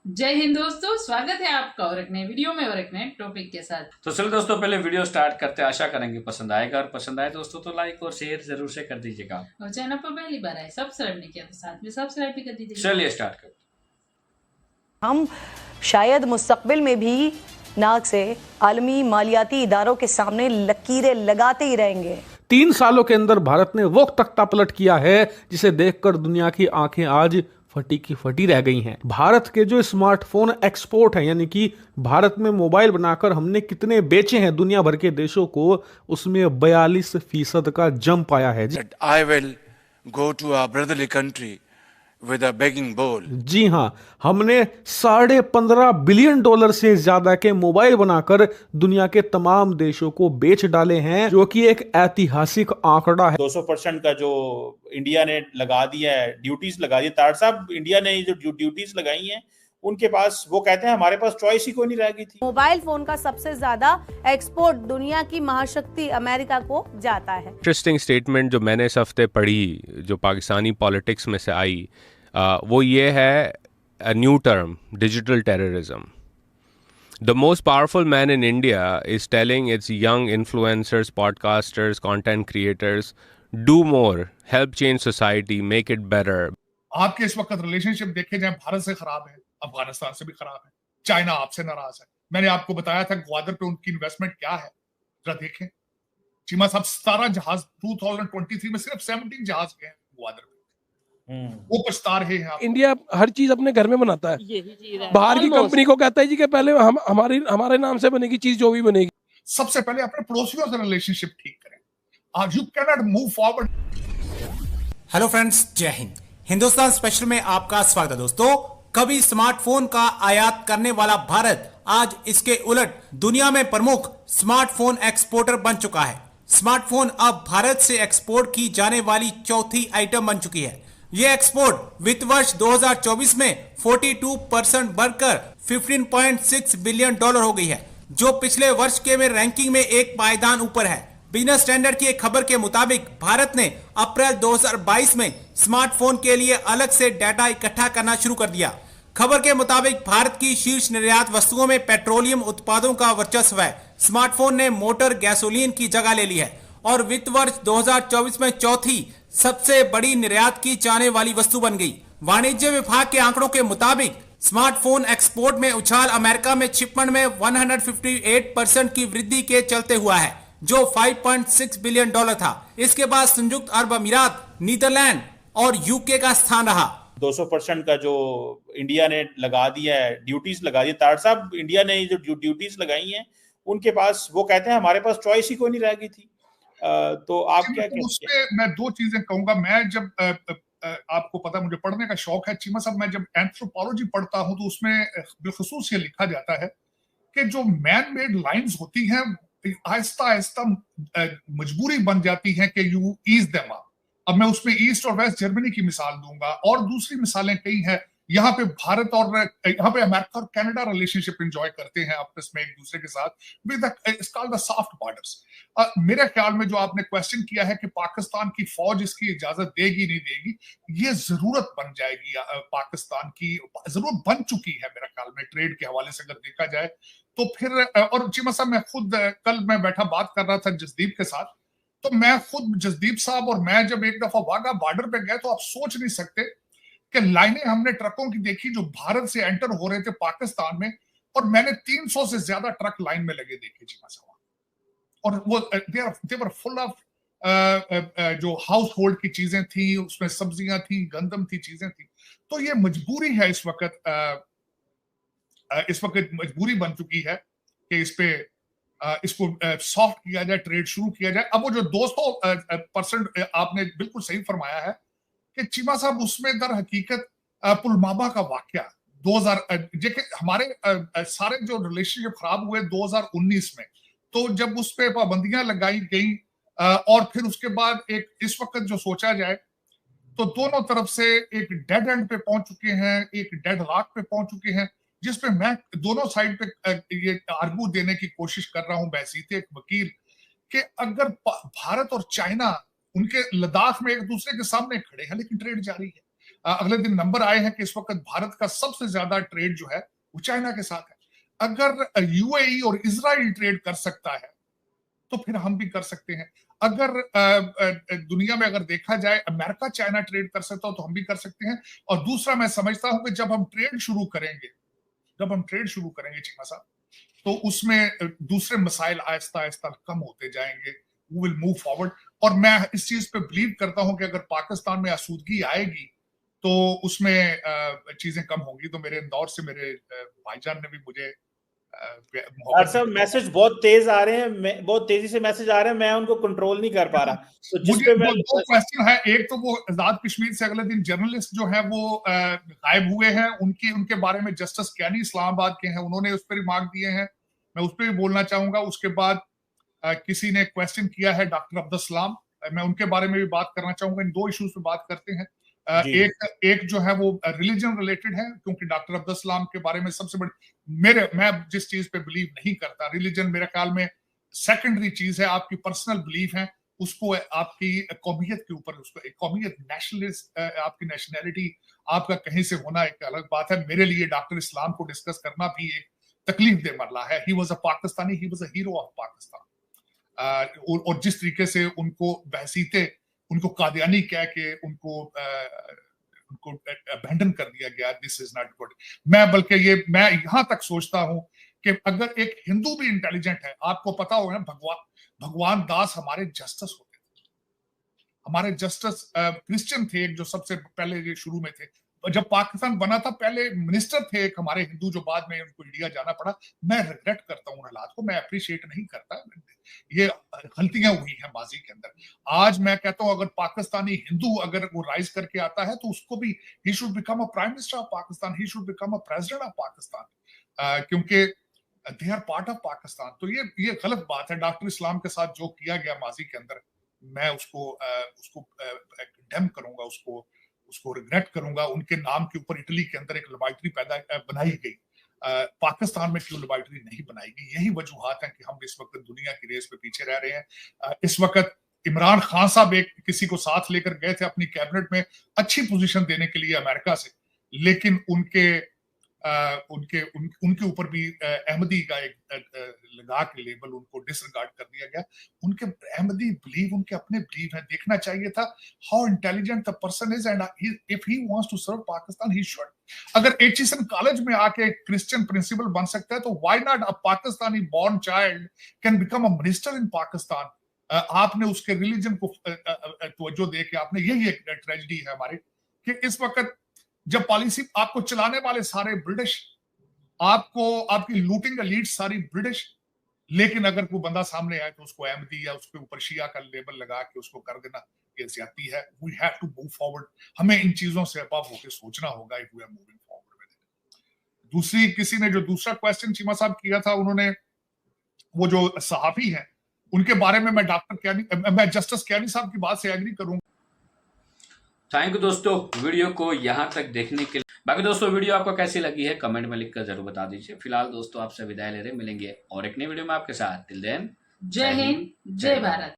जय हिंद दोस्तों, स्वागत है आपका और एक नए वीडियो में और एक नए टॉपिक के साथ। तो चलो दोस्तों, पहले वीडियो स्टार्ट करते हैं। आशा करेंगे पसंद आएगा, और पसंद आए दोस्तों तो लाइक और शेयर जरूर से कर दीजिएगा। और चैनल पर पहली बार आए सब्सक्राइब नहीं किया तो साथ में सब्सक्राइब भी कर दीजिएगा। चलिए स्टार्ट करते हैं। हम शायद मुस्तकबिल में भी नाक से आलमी मालियाती इदारों के सामने लकीरें लगाते ही रहेंगे। 3 सालों के अंदर भारत ने वो तख्ता पलट किया है जिसे देखकर दुनिया की आंखें आज फटी की फटी रह गई हैं। भारत के जो स्मार्टफोन एक्सपोर्ट है, यानी कि भारत में मोबाइल बनाकर हमने कितने बेचे हैं दुनिया भर के देशों को, उसमें 42% का जंप आया है। I will go to our brotherly country with a begging bowl. जी हाँ, हमने $15.5 बिलियन से ज्यादा के मोबाइल बनाकर दुनिया के तमाम देशों को बेच डाले हैं, जो कि एक ऐतिहासिक आंकड़ा है। 200% का जो इंडिया ने लगा दिया है, ड्यूटीज लगा दी। तार साहब, इंडिया ने जो ड्यूटीज लगाई हैं उनके पास, वो कहते हैं हमारे पास चॉइस ही कोई नहीं रह गई थी। मोबाइल फोन का सबसे ज्यादा एक्सपोर्ट दुनिया की महाशक्ति अमेरिका को जाता है। इंटरेस्टिंग स्टेटमेंट जो मैंने इस हफ्ते पढ़ी, जो पाकिस्तानी पॉलिटिक्स में से आई, वो ये है, a new term, digital terrorism. The most powerful man in India is telling its young influencers, podcasters, content creators, do more, help change society, make it better. आपके इस वक्त रिलेशनशिप देखे जाए भारत से खराब है, अफगानिस्तान से भी खराब है, चाइना आपसे नाराज है। मैंने आपको बताया था ग्वादर पे उनकी इन्वेस्टमेंट क्या है, जरा देखें। चीमा साहब 17 जहाज 2023 में सिर्फ 17 जहाज गए ग्वादर पे। वो पछता रहे हैं। इंडिया हर चीज अपने घर में बनाता है, बाहर की कंपनी को कहता है जी कि पहले हम हमारे नाम से बनेगी चीज, जो भी बनेगी। सबसे पहले अपने पड़ोसियों से रिलेशनशिप ठीक करें। आज you can not move forward. Hello friends, जय हिंद। हिंदुस्तान स्पेशल में आपका स्वागत है दोस्तों। कभी स्मार्टफोन का आयात करने वाला भारत आज इसके उलट दुनिया में प्रमुख स्मार्टफोन एक्सपोर्टर बन चुका है। स्मार्टफोन अब भारत से एक्सपोर्ट की जाने वाली चौथी आइटम बन चुकी है। यह एक्सपोर्ट वित्त वर्ष 2024 में 42% बढ़कर $15.6 बिलियन हो गई है, जो पिछले वर्ष के में रैंकिंग में एक पायदान ऊपर है। बिजनेस स्टैंडर्ड की एक खबर के मुताबिक भारत ने अप्रैल 2022 में स्मार्टफोन के लिए अलग से डाटा इकट्ठा करना शुरू कर दिया। खबर के मुताबिक भारत की शीर्ष निर्यात वस्तुओं में पेट्रोलियम उत्पादों का वर्चस्व है। स्मार्टफोन ने मोटर गैसोलीन की जगह ले ली है और वित्त वर्ष 2024 में चौथी सबसे बड़ी निर्यात की जाने वाली वस्तु बन गई। वाणिज्य विभाग के आंकड़ों के मुताबिक स्मार्टफोन एक्सपोर्ट में उछाल अमेरिका में शिपमेंट में 158% की वृद्धि के चलते हुआ है, जो $5.6 बिलियन था। इसके बाद संयुक्त अरब अमीरात, नीदरलैंड और यूके का स्थान रहा। 200% का जो इंडिया ने लगा दिया है, ड्यूटीज लगा दी। तार साहब, इंडिया ने जो ड्यूटीज लगाई हैं उनके पास, वो कहते हैं हमारे पास चॉइस ही कोई नहीं रह गई थी। तो आप क्या कहते हैं? मैं दो चीजें कहूंगा। मैं जब आपको पता मुझे पढ़ने का शौक है चीमा साहब, मैं जब एंथ्रोपोलॉजी पढ़ता हूं तो उसमें बिलखुसूस ये लिखा जाता है कि जो मैन मेड लाइंस होती हैं आहिस्ता आहिस्ता मजबूरी बन जाती है कि यू ईज देम अप। अब मैं उसमें ईस्ट और वेस्ट जर्मनी की मिसाल दूंगा, और दूसरी मिसालें कई हैं। यहाँ पे भारत और यहाँ पे अमेरिका और कनाडा रिलेशनशिप एंजॉय करते हैं आपस में एक दूसरे के साथ, with its called the soft borders. मेरे ख्याल में जो आपने क्वेश्चन किया है कि पाकिस्तान की फौज इसकी इजाजत देगी नहीं देगी, ये जरूरत बन जाएगी। पाकिस्तान की जरूरत बन चुकी है मेरे ख्याल में, ट्रेड के हवाले से अगर देखा जाए तो। फिर और चीमा साहब, मैं खुद कल मैं बैठा बात कर रहा था जसदीप के साथ, तो मैं खुद जसदीप साहब और मैं जब एक दफा वाघा बॉर्डर पे गए तो आप सोच नहीं सकते कि लाइनें हमने ट्रकों की देखी जो भारत से एंटर हो रहे थे पाकिस्तान में, और मैंने 300 से ज्यादा ट्रक लाइन में लगे देखे चीमा साहब। और वो दे वर फुल ऑफ जो हाउस होल्ड की चीजें थी, उसमें सब्जियां थी, गंदम थी, चीजें थी। तो ये मजबूरी है इस वक्त मजबूरी बन चुकी है कि इसको सॉफ्ट किया जाए, ट्रेड शुरू किया जाए। अब वो जो 200% आपने बिल्कुल सही फरमाया है कि चीमा साहब, उसमें दर हकीकत पुलवामा का वाकया 2000 हमारे सारे जो रिलेशनशिप खराब हुए 2019 में, तो जब उस पर पाबंदियां लगाई गई और फिर उसके बाद एक इस वक्त जो सोचा जाए तो दोनों तरफ से एक डेड एंड पे पहुंच चुके हैं, एक डेड लॉक पे पहुंच चुके हैं, जिसपे मैं दोनों साइड पे ये आर्गू देने की कोशिश कर रहा हूं बैसीते एक वकील, कि अगर भारत और चाइना उनके लद्दाख में एक दूसरे के सामने खड़े हैं लेकिन ट्रेड जारी है। अगले दिन नंबर आए हैं कि इस वक्त भारत का सबसे ज्यादा ट्रेड जो है वो चाइना के साथ है। अगर यूएई और इजराइल ट्रेड कर सकता है तो फिर हम भी कर सकते हैं। अगर दुनिया में अगर देखा जाए अमेरिका चाइना ट्रेड कर सकता हो तो हम भी कर सकते हैं। और दूसरा मैं समझता हूं कि जब हम ट्रेड शुरू करेंगे चीमा साहब, तो उसमें दूसरे मसाइल आहिस्ता आहिस्ता कम होते जाएंगे, वी विल मूव फॉरवर्ड। और मैं इस चीज पे बिलीव करता हूं कि अगर पाकिस्तान में आसूदगी आएगी तो उसमें चीजें कम होंगी। तो मेरे इंदौर से मेरे भाईजान ने भी मुझे सब मैसेज बहुत तेज आ रहे हैं, बहुत तेजी से मैसेज आ रहे हैं, मैं उनको कंट्रोल नहीं कर पा रहा। तो मुझे दो क्वेश्चन है। एक तो वो आजाद कश्मीर से अगले दिन जर्नलिस्ट जो है वो गायब हुए हैं, उनके बारे में जस्टिस कैनी इस्लामाबाद के हैं, उन्होंने उस पर रिमार्क दिए हैं, मैं उस पर भी बोलना चाहूंगा। उसके बाद किसी ने क्वेश्चन किया है डॉक्टर अब्दुल सलाम, मैं उनके बारे में भी बात करना चाहूंगा। इन दो इश्यूज पे बात करते हैं। एक जो है वो रिलीजन रिलेटेड है, क्योंकि डॉक्टर अब्दुल सलाम के बारे में सबसे बड़ी मैं जिस चीज पे बिलीव नहीं करता, रिलीजन मेरे ख्याल में सेकेंडरी चीज है, आपकी पर्सनल बिलीफ है, उसको आपकी कौमियत के ऊपर, उसको एक कौमियत नेशनलिस्ट, आपकी नेशनैलिटी आपका कहीं से होना एक अलग बात है। मेरे लिए डॉक्टर इस्लाम को डिस्कस करना भी एक तकलीफ दे मरला है। He was a Pakistani, he was a hero of Pakistan. और जिस तरीके से उनको बहसीते, उनको कादियानी कह के उनको अबैंडन कर दिया गया, दिस इज नॉट गुड। मैं यहां तक सोचता हूं कि अगर एक हिंदू भी इंटेलिजेंट है, आपको पता होगा ना, भगवान दास हमारे जस्टिस होते थे, हमारे जस्टिस क्रिश्चियन थे, जो सबसे पहले शुरू में थे। जब पाकिस्तान बना था पहले मिनिस्टर थे एक हमारे हिंदू, जो बाद में उनको इंडिया जाना पड़ा। मैं रिग्रेट करता हूँ हालात को, मैं अप्रिशिएट नहीं करता, ये गलतियां हुई हैं माजी के अंदर। आज मैं कहता हूं अगर पाकिस्तानी हिंदू अगर वो राइज करके आता है तो उसको भी, he should become a prime minister of Pakistan, he should become a president of Pakistan, क्योंकि they are part of Pakistan. तो ये गलत बात है। डॉक्टर इस्लाम के साथ जो किया गया माजी के अंदर, मैं उसको कंडेम करूंगा, उसको रिग्रेट करूंगा। उनके नाम के ऊपर इटली के अंदर एक लेबोरेटरी बनाई गई, पाकिस्तान में क्यों लेबोरेटरी नहीं बनाएगी? यही वजूहात हैं कि हम इस वक्त दुनिया की रेस पे पीछे रह रहे हैं। इस वक्त इमरान खान साहब एक किसी को साथ लेकर गए थे अपनी कैबिनेट में अच्छी पोजीशन देने के लिए अमेरिका से, लेकिन उनके ऊपर भी अहमदी का एक लगा के लेबल उनको डिसरिगार्ड कर दिया गया। उनके अहमदी बिलीव उनके अपने बिलीव है। देखना चाहिए था how intelligent the person is and if he wants to serve Pakistan he should. अगर एचिसन कॉलेज में आके क्रिश्चियन प्रिंसिपल बन सकता है तो why not a Pakistani born child can become a minister in Pakistan. आपने उसके रिलीजन को तवज्जो दे के आपने, यही एक ट्रेजेडी है हमारे कि इस वक्त जब पॉलिसी आपको चलाने वाले सारे ब्रिटिश, आपकी लूटिंग लीड सारी ब्रिटिश, लेकिन अगर कोई बंदा सामने आए तो उसको अहमदी या उसके ऊपर शिया का लेबल लगा के उसको कर देना, ये ज्यादती है। We have to move forward. हमें इन चीजों से अबाव होकर सोचना होगा if we are moving forward with it. दूसरी किसी ने जो दूसरा क्वेश्चन चीमा साहब किया था, उन्होंने वो जो सहाफी हैं उनके बारे में मैं जस्टिस कैनी साहब की बात से एग्री करूंगा। थैंक यू दोस्तों वीडियो को यहाँ तक देखने के लिए। बाकी दोस्तों वीडियो आपको कैसी लगी है कमेंट में लिखकर जरूर बता दीजिए। फिलहाल दोस्तों आपसे विदाई ले रहे, मिलेंगे और एक नई वीडियो में आपके साथ। टिल देन जय हिंद, जय भारत।